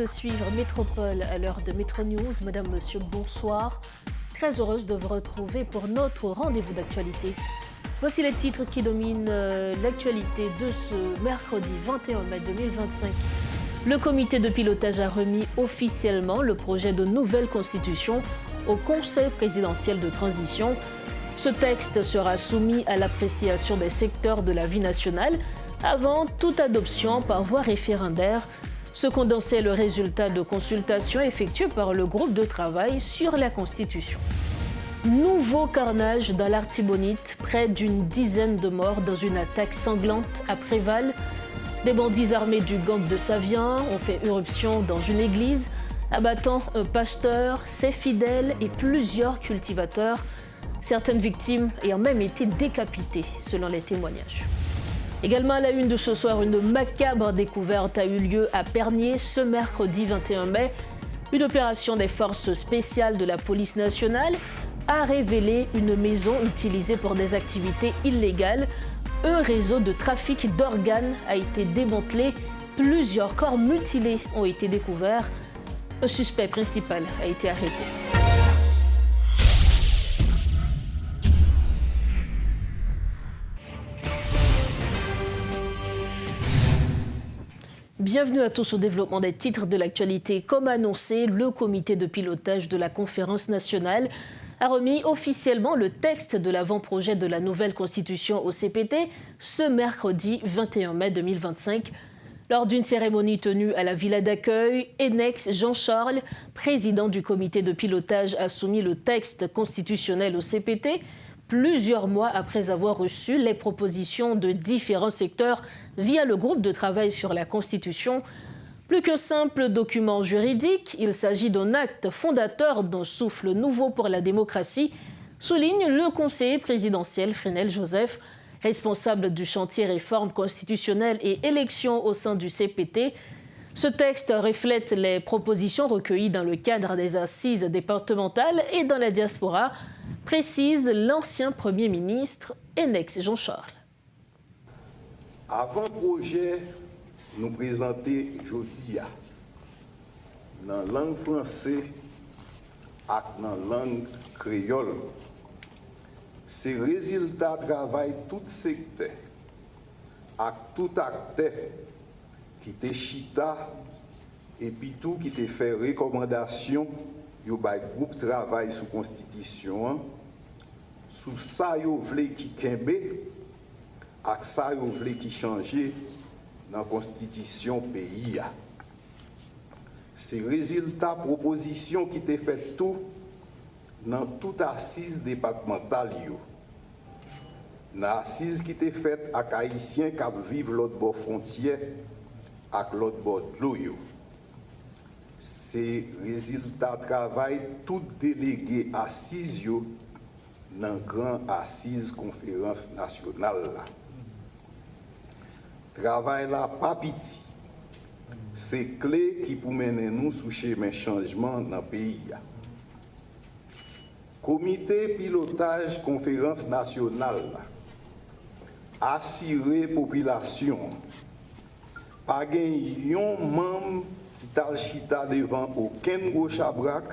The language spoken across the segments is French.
de suivre Métropole à l'heure de Métro News. Madame, Monsieur, bonsoir. Très heureuse de vous retrouver pour notre rendez-vous d'actualité. Voici les titres qui dominent l'actualité de ce mercredi 21 mai 2025. Le comité de pilotage a remis officiellement le projet de nouvelle constitution au Conseil présidentiel de transition. Ce texte sera soumis à l'appréciation des secteurs de la vie nationale avant toute adoption par voie référendaire. Ce condensé est le résultat de consultations effectuées par le groupe de travail sur la Constitution. Nouveau carnage dans l'Artibonite, près d'une dizaine de morts dans une attaque sanglante à Préval. Des bandits armés du gang de Savien ont fait irruption dans une église, abattant un pasteur, ses fidèles et plusieurs cultivateurs. Certaines victimes ayant même été décapitées, selon les témoignages. Également à la une de ce soir, une macabre découverte a eu lieu à Pernier ce mercredi 21 mai. Une opération des forces spéciales de la police nationale a révélé une maison utilisée pour des activités illégales. Un réseau de trafic d'organes a été démantelé. Plusieurs corps mutilés ont été découverts. Un suspect principal a été arrêté. Bienvenue à tous au développement des titres de l'actualité. Comme annoncé, le comité de pilotage de la conférence nationale a remis officiellement le texte de l'avant-projet de la nouvelle constitution au CPT ce mercredi 21 mai 2025. Lors d'une cérémonie tenue à la villa d'accueil, Enex Jean-Charles, président du comité de pilotage, a soumis le texte constitutionnel au CPT plusieurs mois après avoir reçu les propositions de différents secteurs via le groupe de travail sur la Constitution. Plus qu'un simple document juridique, il s'agit d'un acte fondateur d'un souffle nouveau pour la démocratie, souligne le conseiller présidentiel Fresnel Joseph, responsable du chantier réforme constitutionnelle et élections au sein du CPT. Ce texte reflète les propositions recueillies dans le cadre des assises départementales et dans la diaspora, précise l'ancien Premier ministre Enex Jean-Charles. Avant-projet nous présenter aujourd'hui dans la langue française et dans la langue créole. Ces résultats travaillent tout secteur et tout acteur qui te chita et puis tout qui te fait recommandation au groupe de travail sous constitution sous ça yo vle qui kembe ak ça yo vle qui changer dans la constitution pays. Ces résultats propositions qui te fait tout dans toute assise départementale yo. Dans assise qui te fait ak haïtien qui vivent l'autre bord frontière ak l'autre bord de l'eau yo. Ces résultats travail tout délégué assise yo dans grand assise conférence nationale là. Travail là pas petit. C'est clé qui pour mener nous sous chemin changement dans le pays. Comité pilotage conférence nationale assurer population pas gagner un membre qui t'a chita devant aucun gros chabrac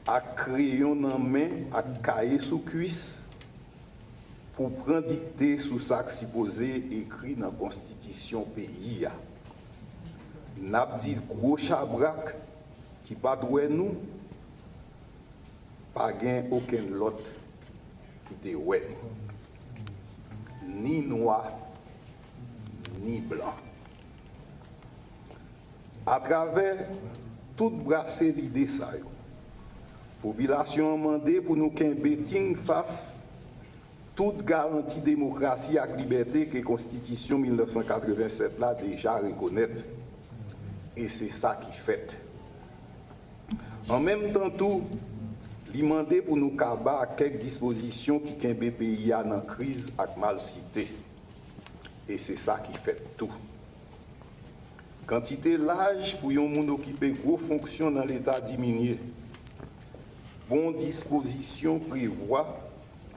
à crayon dans main à cahier sous cuisse pour prendre dictée sous ça qui supposé écrit dans la constitution pays. N'a dit gros chabrac qui pas doué nous pas gain aucun lot qui te ouais ni noir ni blanc. À travers toute brassée d'idées ça, population demandé pour nous qu'un face toute garantie démocratie et liberté que la Constitution 1987 là déjà reconnaît. Et c'est ça qui fait. En même temps tout, demandé pour nous cabar quelques dispositions qui kembe pays dans la crise et mal cité. Et c'est ça qui fait tout. Quantité l'âge pour un monde occuper gros fonctions dans l'État diminuer. Bon disposition prévoit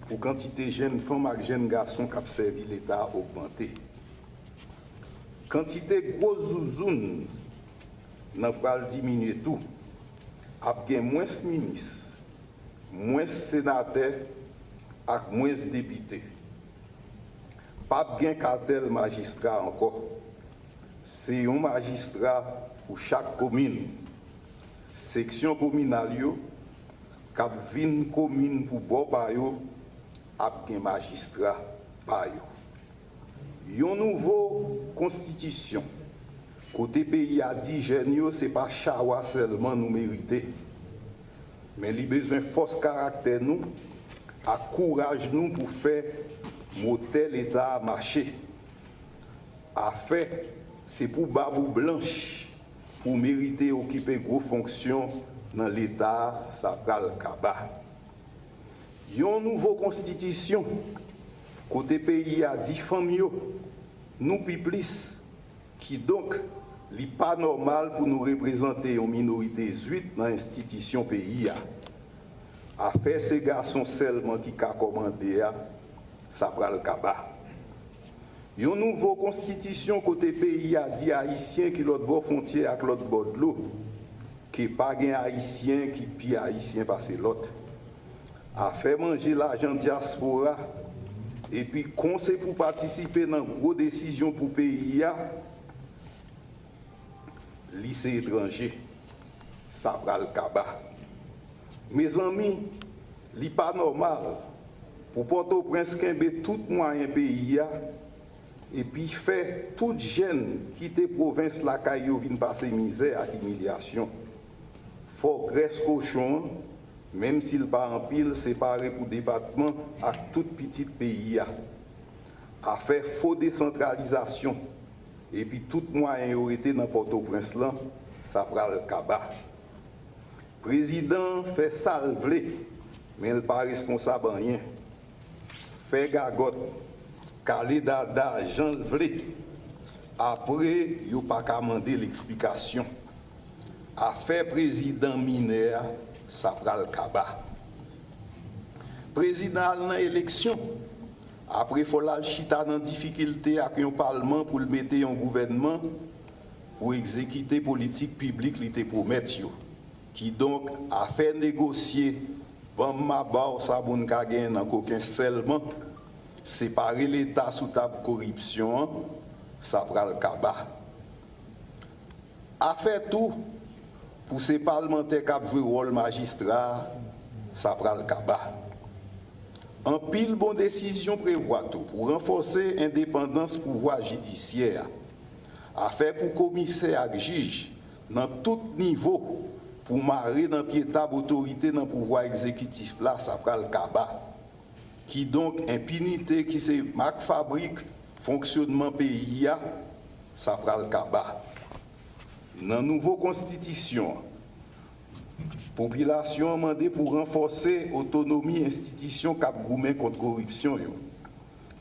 pour quantité jeunes femmes et jeunes garçons qui servi l'État augmenter. Quantité gros zouzounes n'a pas diminuer tout. Après moins ministres, moins sénateurs et moins députés. Pas bien cartel magistrat encore. C'est un magistrat pour chaque commune. Section communale, cap 20 communes pour Bobayo, avec un magistrat par yo. Une nouvelle constitution. Côté pays a dit, jeunes, ce n'est pas chawa seulement nous mériter. Mais il a besoin de force caractère nous, à courage nous pour faire monter l'État à marcher. À faire, c'est pour bavou blanche, pour mériter occuper gros fonctions dans l'État, ça pral kaba. Une nouvelle constitution, côté pays a dit famille, nous plus, qui donc n'est pas normal pour nous représenter une minorité zuite dans l'institution pays. À faire ces garçons seulement qui ont commandé, ça pral kaba. Une nouvelle constitution côté pays a dit haïtien qui l'autre bord frontière avec l'autre bord de l'eau, qui pas un haïtien qui pire haïtien passer l'autre. A fait manger l'argent diaspora et puis conseil pour participer dans gros décisions pour pays lycée étranger, ça pral kaba. Mes amis, li pas normal pour Port-au-Prince kembe tout moyen pays et puis faire toute jeune quitter province la caillou vinn passer misère et humiliation. Faut graisse cochon, même s'il pas en pile séparé pour département à tout petit pays à faire faux décentralisation et puis tout moyen aurait été dans Port-au-Prince là, ça pral kaba. Président fait salver, mais il n'est pas responsable en rien. Fait gagotte, calé dada, Jean vle. Après, il n'y a pas qu'à demander l'explication. A fait président mineur, ça pral kaba. Président dans l'élection, après il faut la chita dans difficulté avec un parlement pour le mettre en gouvernement pour exécuter politique publique qui te promettent, qui donc a fait négocier Bamma Bao Saboun Kagen dans aucun seulement séparer l'État sous table corruption, ça pral kaba. A fait tout pour ces parlementaires qui ont joué rôle magistrat, ça pral kaba. En pile bonne décision prévoit tout pour renforcer l'indépendance pouvoir judiciaire, à faire pour commissaire et juge dans tout niveau pour marrer dans piétable autorité dans le pouvoir exécutif là, ça pral kaba. Qui donc impunité qui c'est marque fabrique fonctionnement pays ça pral kaba. Dans la nouvelle constitution, population a demandé pour renforcer l'autonomie institution cap goumé contre corruption.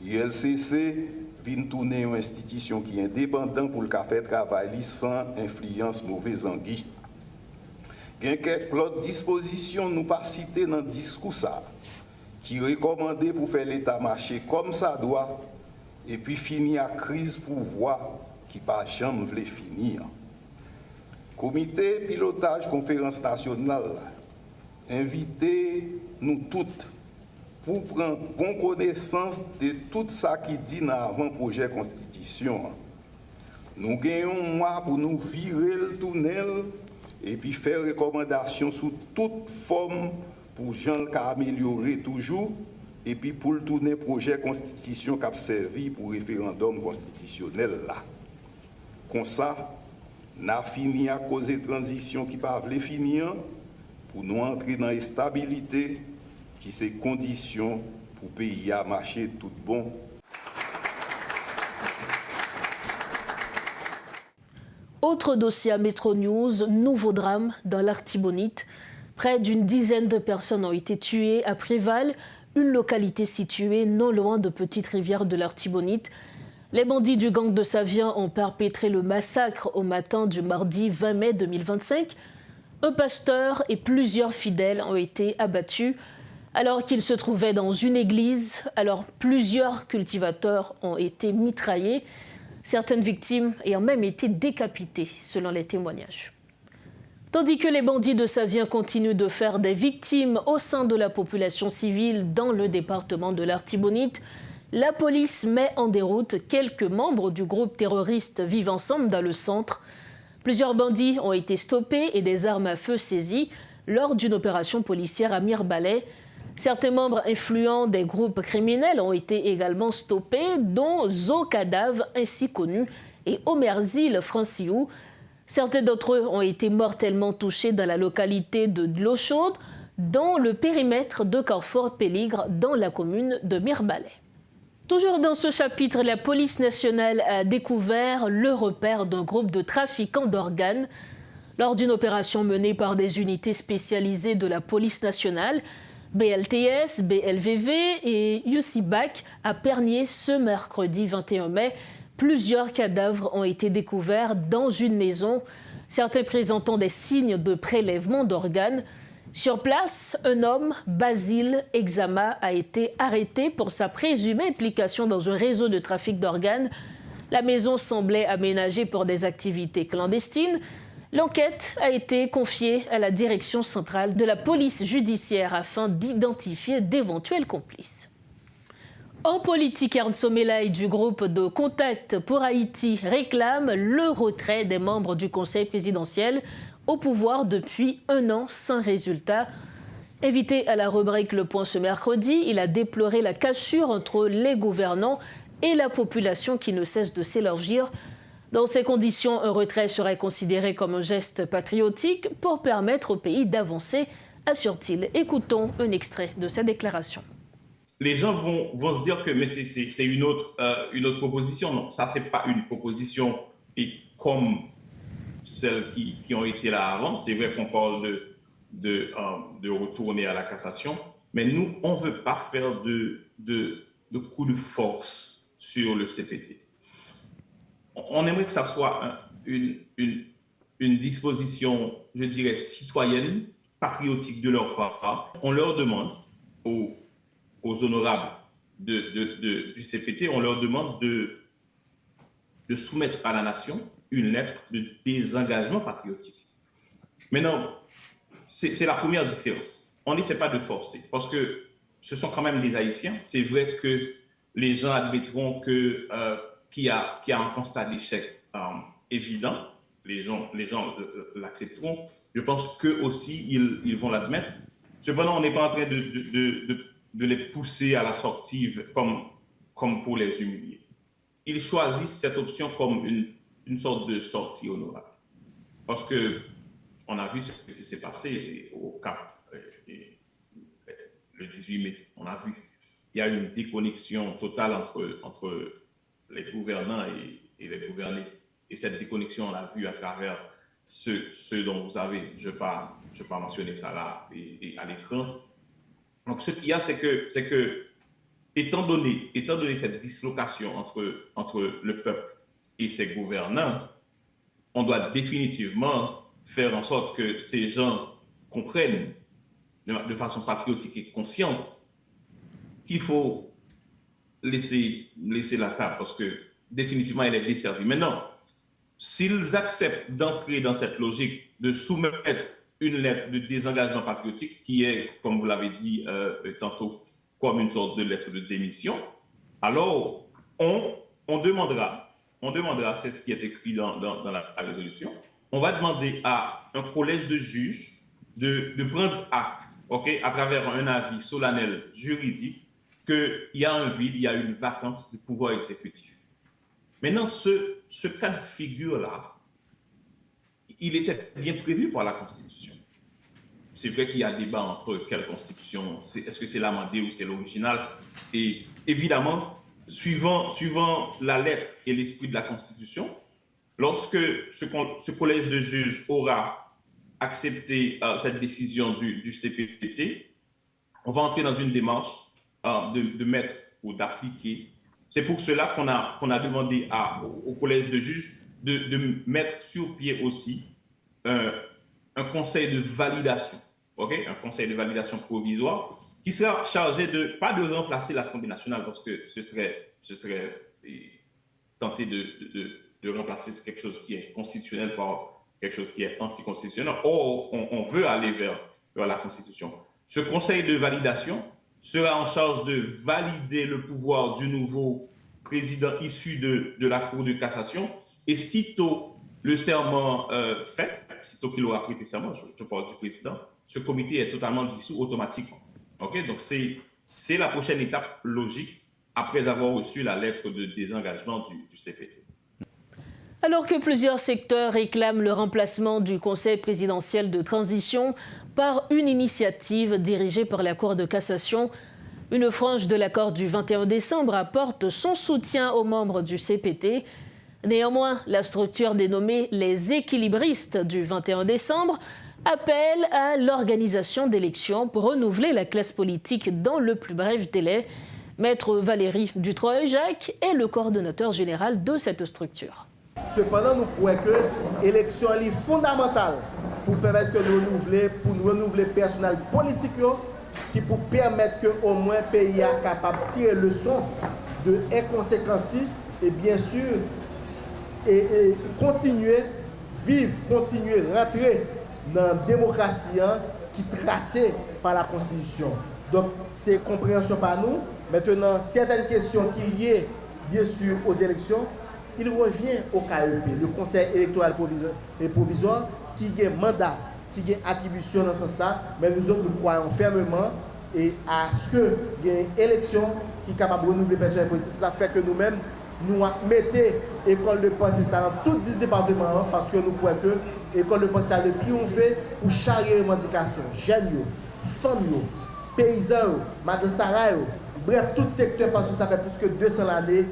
ILCC vient tourner une institution qui est indépendante pour le faire travail sans influence mauvaise anguille. Il y a quelques autres dispositions nous pas citées dans le discours ça, qui recommandait pour faire l'État marcher comme ça doit et puis finir la crise pouvoir qui pas jamais voulait finir. Comité pilotage conférence nationale, invitez nous toutes pour prendre bonne connaissance de tout ça qui dit dans l'avant-projet constitution. Nous gagnons un mois pour nous virer le tunnel et puis faire recommandations sous toute forme pour gens qui améliorer toujours et puis pour le tourner projet constitution qui a servi pour référendum constitutionnel là. Comme ça, nous avons fini à cause de transition qui ne pas finir pour nous entrer dans la stabilité qui c'est condition pour le pays à marcher tout bon. Autre dossier à Metro News, nouveau drame dans l'Artibonite. Près d'une dizaine de personnes ont été tuées à Préval, une localité située non loin de Petite-Rivière de l'Artibonite. Les bandits du gang de Savien ont perpétré le massacre au matin du mardi 20 mai 2025. Un pasteur et plusieurs fidèles ont été abattus alors qu'ils se trouvaient dans une église. Alors plusieurs cultivateurs ont été mitraillés, certaines victimes ayant même été décapitées selon les témoignages. Tandis que les bandits de Savien continuent de faire des victimes au sein de la population civile dans le département de l'Artibonite, la police met en déroute quelques membres du groupe terroriste Vivre Ensemble dans le centre. Plusieurs bandits ont été stoppés et des armes à feu saisies lors d'une opération policière à Mirebalais. Certains membres influents des groupes criminels ont été également stoppés, dont Zo Cadave, ainsi connu, et Omerzil Franciou. Certains d'entre eux ont été mortellement touchés dans la localité de Dlochaude, dans le périmètre de Carrefour-Péligre, dans la commune de Mirebalais. Toujours dans ce chapitre, la police nationale a découvert le repère d'un groupe de trafiquants d'organes. Lors d'une opération menée par des unités spécialisées de la police nationale, BLTS, BLVV et UCBAC à Pernier ce mercredi 21 mai, plusieurs cadavres ont été découverts dans une maison, certains présentant des signes de prélèvement d'organes. Sur place, un homme, Basile Exama, a été arrêté pour sa présumée implication dans un réseau de trafic d'organes. La maison semblait aménagée pour des activités clandestines. L'enquête a été confiée à la direction centrale de la police judiciaire afin d'identifier d'éventuels complices. En politique, Ernst Somelaï du groupe de Contact pour Haïti réclame le retrait des membres du Conseil présidentiel au pouvoir depuis un an sans résultat. Invité à la rubrique Le Point ce mercredi, il a déploré la cassure entre les gouvernants et la population qui ne cesse de s'élargir. Dans ces conditions, un retrait serait considéré comme un geste patriotique pour permettre au pays d'avancer, assure-t-il. Écoutons un extrait de sa déclaration. Les gens vont se dire que mais c'est une autre proposition. Non, ça, ce n'est pas une proposition et comme celles qui ont été là avant. C'est vrai qu'on parle de retourner à la cassation, mais nous, on ne veut pas faire de coup de force sur le CPT. On aimerait que ça soit une disposition, je dirais, citoyenne, patriotique de leur part. On leur demande, aux honorables du CPT, on leur demande de soumettre à la nation une lettre de désengagement patriotique. Maintenant, c'est la première différence. On n'essaie pas de forcer, parce que ce sont quand même des Haïtiens. C'est vrai que les gens admettront qu'il y a un constat d'échec évident. Les gens l'accepteront. Je pense qu'eux aussi, ils vont l'admettre. Cependant, on n'est pas en train de les pousser à la sortie comme pour les humilier. Ils choisissent cette option comme une sorte de sortie honorable. Parce qu'on a vu ce qui s'est passé au Cap le 18 mai. On a vu. Il y a une déconnexion totale entre les gouvernants et les gouvernés. Et cette déconnexion, on l'a vu à travers ceux dont vous avez, je ne vais pas mentionner ça là et à l'écran. Donc, ce qu'il y a, c'est que étant donné cette dislocation entre le peuple et ses gouvernants, on doit définitivement faire en sorte que ces gens comprennent de façon patriotique et consciente qu'il faut laisser la table parce que définitivement elle est desservie. Maintenant, s'ils acceptent d'entrer dans cette logique de soumettre une lettre de désengagement patriotique qui est, comme vous l'avez dit tantôt, comme une sorte de lettre de démission, alors on demandera, c'est ce qui est écrit dans la résolution, on va demander à un collège de juges de prendre acte, à travers un avis solennel juridique, qu'il y a un vide, il y a une vacance du pouvoir exécutif. Maintenant, ce cas de figure-là, il était bien prévu par la Constitution. C'est vrai qu'il y a débat entre quelle Constitution, est-ce que c'est l'amendée ou c'est l'original. Et évidemment, suivant la lettre et l'esprit de la Constitution, lorsque ce collège de juges aura accepté cette décision du CPT, on va entrer dans une démarche de mettre ou d'appliquer. C'est pour cela qu'on a demandé au collège de juges de mettre sur pied aussi un conseil de validation, un conseil de validation provisoire qui sera chargé pas de remplacer l'Assemblée nationale parce que ce serait tenter de remplacer quelque chose qui est constitutionnel par quelque chose qui est anticonstitutionnel. Or, on veut aller vers la Constitution. Ce conseil de validation sera en charge de valider le pouvoir du nouveau président issu de la Cour de cassation. Et sitôt le serment fait, sitôt qu'il aura prêté serment, je parle du président, ce comité est totalement dissous automatiquement. Okay? Donc, c'est la prochaine étape logique après avoir reçu la lettre de désengagement du CPT. Alors que plusieurs secteurs réclament le remplacement du Conseil présidentiel de transition par une initiative dirigée par la Cour de cassation, une frange de l'accord du 21 décembre apporte son soutien aux membres du CPT. Néanmoins, la structure dénommée les équilibristes du 21 décembre appelle à l'organisation d'élections pour renouveler la classe politique dans le plus bref délai. Maître Valérie Dutreuil-Jacques est le coordonnateur général de cette structure. Cependant, nous croyons que l'élection est fondamentale pour permettre que nous renouveler le personnel politique qui pour permettre que au moins le pays soit capable de tirer leçon de inconséquences et bien sûr et continuer vivre, continuer rentrer dans la démocratie qui est tracée par la Constitution. Donc c'est compréhension par nous. Maintenant, certaines questions qui sont liées bien sûr aux élections, il revient au KEP, le Conseil électoral provisoire, qui a un mandat, qui a une attribution dans ce sens, mais nous autres, nous croyons fermement et à ce qu'il y ait une élection qui est capable de renouveler les personnes politiques. Cela fait que nous-mêmes, nous mettons l'école de pensée dans tous 10 départements parce que nous croyons que l'école de pensée a triomphé pour chaque revendication. Jeunes, femmes, paysans, madame Sarah, bref, tout secteur parce que ça fait plus que 200 années.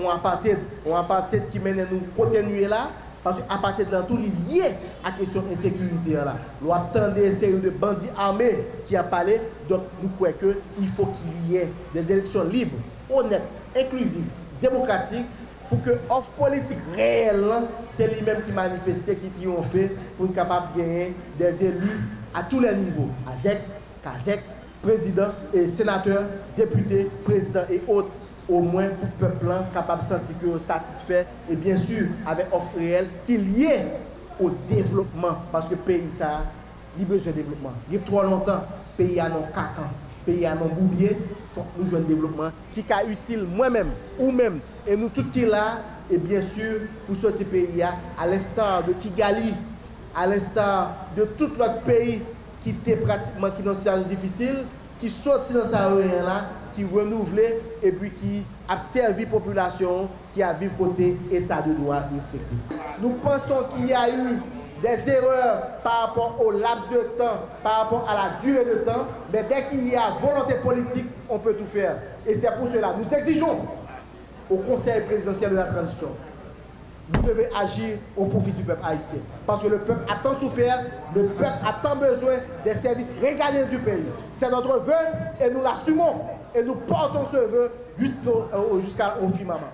On apartheid qui mène nous continuer là parce qu'à partir de là tout lié à la question d'insécurité là. Nous attendons une série de bandits armés qui a parlé, donc nous croyons qu'il faut qu'il y ait des élections libres, honnêtes, inclusives, démocratiques pour que l'offre politique réelle, c'est lui-même qui manifestait, qui triomphait pour être capable de gagner des élus à tous les niveaux, AZEC, KAZEC, président et sénateur, député, président et autres. Au moins pour le peuple capable de se sentir satisfait et bien sûr avec offre réelle qui est liée au développement parce que le pays ça a besoin de développement. Il y a trop longtemps, le pays a non cacan, le pays a non boubier, faut nous jouer un développement qui est utile moi-même ou même et nous tous qui là et bien sûr pour sortir pays à l'instar de Kigali, à l'instar de tout l'autre pays qui était pratiquement qui dans une situation difficile, qui sortent dans sa rien là qui renouvelé et puis qui a servi la population qui a vécu côté état de droit respecté. Nous pensons qu'il y a eu des erreurs par rapport au laps de temps, par rapport à la durée de temps, mais dès qu'il y a volonté politique, on peut tout faire. Et c'est pour cela nous exigeons au Conseil présidentiel de la transition, vous devez agir au profit du peuple haïtien. Parce que le peuple a tant souffert, le peuple a tant besoin des services régaliens du pays. C'est notre vœu et nous l'assumons. Et nous portons ce vœu jusqu'au firmament.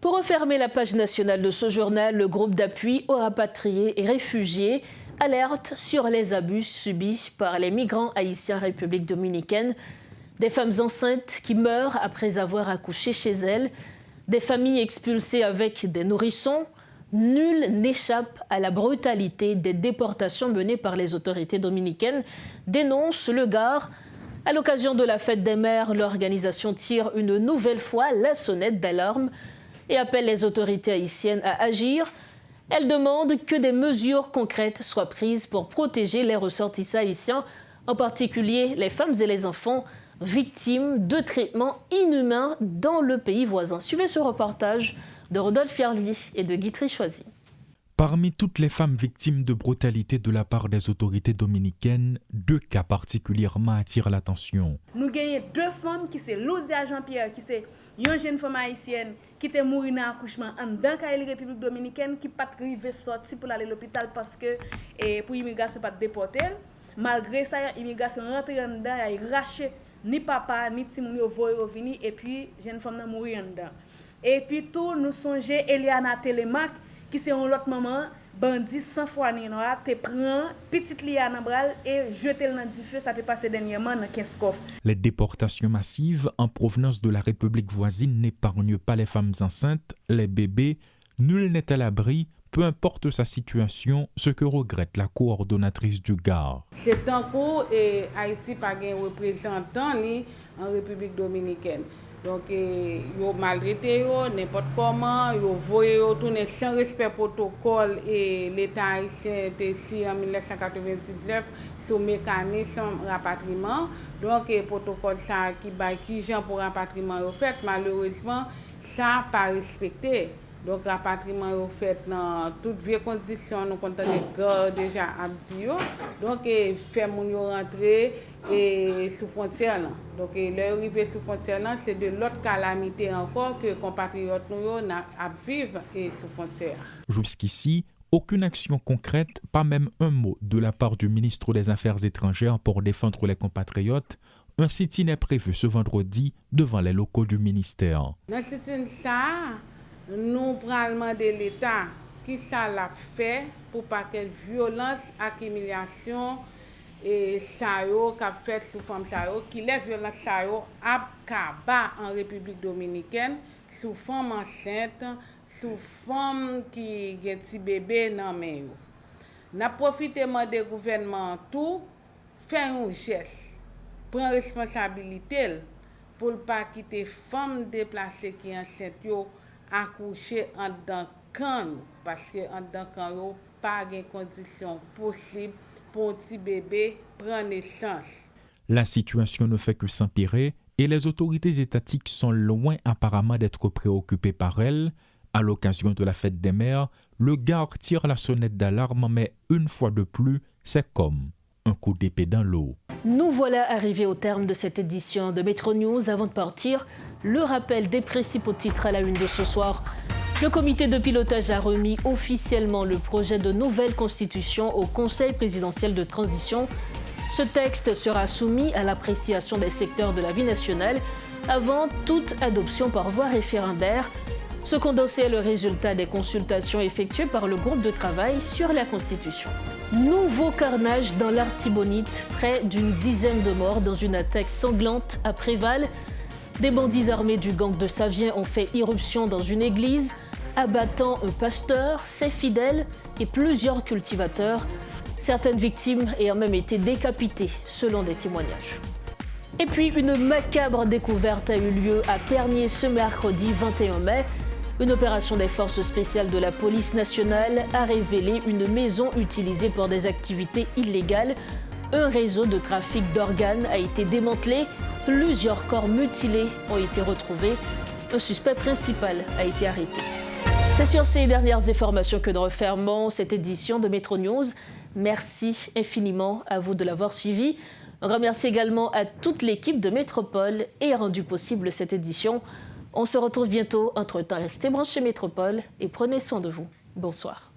Pour refermer la page nationale de ce journal, le groupe d'appui aux rapatriés et réfugiés alerte sur les abus subis par les migrants haïtiens en République dominicaine. Des femmes enceintes qui meurent après avoir accouché chez elles, des familles expulsées avec des nourrissons. Nul n'échappe à la brutalité des déportations menées par les autorités dominicaines, dénonce le GAR. À l'occasion de la fête des mères, l'organisation tire une nouvelle fois la sonnette d'alarme et appelle les autorités haïtiennes à agir. Elle demande que des mesures concrètes soient prises pour protéger les ressortissants haïtiens, en particulier les femmes et les enfants victimes de traitements inhumains dans le pays voisin. Suivez ce reportage de Rodolphe Pierre-Louis et de Guitry Choisy. Parmi toutes les femmes victimes de brutalité de la part des autorités dominicaines, 2 cas particulièrement attirent l'attention. Nous avons 2 femmes qui sont Lousia Jean-Pierre, qui est une jeune femme haïtienne qui est morte dans l'accouchement dans la République dominicaine, qui n'a pas arrivé à sortir pour aller à l'hôpital parce que pour l'immigration pas déporter. Malgré ça, l'immigration rentre dedans, elle a raché ni papa ni Timoun revenir et puis jeune femme est morte dedans. Et puis tout nous songeons Eliana Telemac qui c'est un autre maman bandit sans foi ni noir te prend petite Liana bral et jeter dans du feu. Ça peut passer dernièrement dans 15 coffres. Les déportations massives en provenance de la République voisine n'épargnent pas les femmes enceintes, les bébés. Nul n'est à l'abri peu importe sa situation, ce que regrette la coordonnatrice du GAR. C'est un coup et Haïti pas un représentant en République dominicaine. Donc, yo maltraité n'importe comment, yo voyé tourner sans respect protocole et l'État haïtien était ici en 1999 sur mécanisme rapatriement. Donc, le protocole ça qui gens pour rapatriement yo fait, malheureusement, ça pas respecté. Donc, rapatriement est fait dans toutes les conditions, nous comptons déjà à dire. Donc, fait mon rentrer sous frontière. Donc, leur arrivée sous frontière, c'est de l'autre calamité encore que les compatriotes nous vivent sous frontière. Jusqu'ici, aucune action concrète, pas même un mot de la part du ministre des Affaires étrangères pour défendre les compatriotes. Un sit-in est prévu ce vendredi devant les locaux du ministère. Dans ce sit-in, nous prenons demander l'État qui ça l'a fait pour pas que violence, accumulation et ça qu'a fait sous forme ça qui les violences ça a kaba en République dominicaine sous forme enceinte, sous forme qui gen ti bébé nan men yo. N'a profité demander gouvernement tout faire un geste, prendre responsabilité pour pas quitter femme déplacée qui enceinte yo accoucher en dedans camp parce que en dedans camp pas de conditions possibles pour un petit bébé prendre naissance. La situation ne fait que s'empirer et les autorités étatiques sont loin apparemment d'être préoccupées par elle. À l'occasion de la fête des mères, le GAR tire la sonnette d'alarme, mais une fois de plus, c'est comme un coup d'épée dans l'eau. Nous voilà arrivés au terme de cette édition de Metro News. Avant de partir, le rappel des principaux titres à la une de ce soir. Le comité de pilotage a remis officiellement le projet de nouvelle constitution au Conseil présidentiel de transition. Ce texte sera soumis à l'appréciation des secteurs de la vie nationale avant toute adoption par voie référendaire. Ce condensé est le résultat des consultations effectuées par le groupe de travail sur la Constitution. Nouveau carnage dans l'Artibonite, près d'une dizaine de morts dans une attaque sanglante à Préval. Des bandits armés du gang de Savien ont fait irruption dans une église, abattant un pasteur, ses fidèles et plusieurs cultivateurs. Certaines victimes ayant même été décapitées, selon des témoignages. Et puis, une macabre découverte a eu lieu à Pernier ce mercredi 21 mai. Une opération des forces spéciales de la police nationale a révélé une maison utilisée pour des activités illégales. Un réseau de trafic d'organes a été démantelé. Plusieurs corps mutilés ont été retrouvés. Un suspect principal a été arrêté. C'est sur ces dernières informations que nous refermons cette édition de Metro News. Merci infiniment à vous de l'avoir suivi. Un grand merci également à toute l'équipe de Métropole et rendu possible cette édition. On se retrouve bientôt. Entre-temps, restez branchés Métropole et prenez soin de vous. Bonsoir.